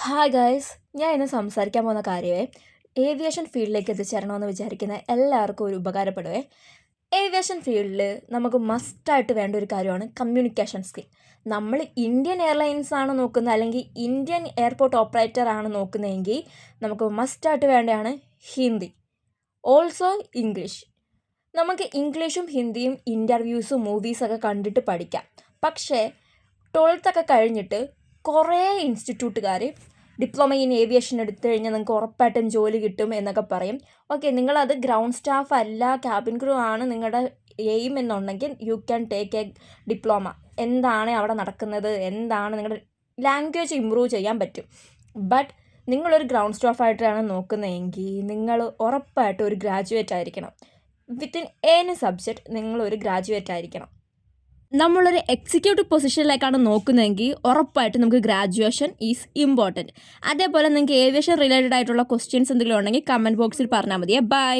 Hi guys, ഞാൻ ഇന്ന് സംസാരിക്കാൻ പോകുന്ന കാര്യമേ ഏവിയേഷൻ ഫീൽഡിലേക്ക് എത്തിച്ചേരണമെന്ന് വിചാരിക്കുന്ന എല്ലാവർക്കും ഒരു ഉപകാരപ്പെടുവേ. ഏവിയേഷൻ ഫീൽഡിൽ നമുക്ക് മസ്റ്റായിട്ട് വേണ്ട ഒരു കാര്യമാണ് കമ്മ്യൂണിക്കേഷൻ സ്കിൽ. നമ്മൾ ഇന്ത്യൻ എയർലൈൻസ് ആണ് നോക്കുന്നത്, അല്ലെങ്കിൽ ഇന്ത്യൻ എയർപോർട്ട് ഓപ്പറേറ്റർ ആണ് നോക്കുന്നതെങ്കിൽ നമുക്ക് മസ്റ്റായിട്ട് വേണ്ടതാണ് ഹിന്ദി, ഓൾസോ ഇംഗ്ലീഷ്. നമുക്ക് ഇംഗ്ലീഷും ഹിന്ദിയും ഇൻ്റർവ്യൂസും മൂവീസൊക്കെ കണ്ടിട്ട് പഠിക്കാം. പക്ഷേ 12th കഴിഞ്ഞിട്ട് കുറേ ഇൻസ്റ്റിറ്റ്യൂട്ടുകാർ ഡിപ്ലോമ ഇൻ ഏവിയേഷൻ എടുത്തു കഴിഞ്ഞാൽ നിങ്ങൾക്ക് ഉറപ്പായിട്ടും ജോലി കിട്ടും എന്നൊക്കെ പറയും. ഓക്കെ, നിങ്ങളത് ഗ്രൗണ്ട് സ്റ്റാഫ് അല്ല, ക്യാബിൻ ക്രൂ ആണ് നിങ്ങളുടെ എയിം എന്നുണ്ടെങ്കിൽ you can take A diploma. എന്താണ് അവിടെ നടക്കുന്നത്, എന്താണ് നിങ്ങളുടെ ലാംഗ്വേജ് ഇമ്പ്രൂവ് ചെയ്യാൻ പറ്റും. ബട്ട് നിങ്ങളൊരു ഗ്രൗണ്ട് സ്റ്റാഫായിട്ടാണ് നോക്കുന്നതെങ്കിൽ നിങ്ങൾ ഉറപ്പായിട്ടും ഒരു ഗ്രാജുവേറ്റ് ആയിരിക്കണം. വിത്തിൻ എനി സബ്ജക്റ്റ് നിങ്ങളൊരു ഗ്രാജുവേറ്റ് ആയിരിക്കണം. നമ്മളൊരു എക്സിക്യൂട്ടീവ് പൊസിഷനിലേക്കാണ് നോക്കുന്നതെങ്കിൽ ഉറപ്പായിട്ടും നമുക്ക് ഗ്രാജുവേഷൻ ഈസ് ഇമ്പോർട്ടൻറ്റ്. അതേപോലെ നിങ്ങൾക്ക് ഏവിയേഷൻ റിലേറ്റഡ് ആയിട്ടുള്ള ക്വസ്റ്റ്യൻസ് എന്തെങ്കിലും ഉണ്ടെങ്കിൽ കമൻറ്റ് ബോക്സിൽ പറഞ്ഞാൽ മതിയേ. ബൈ.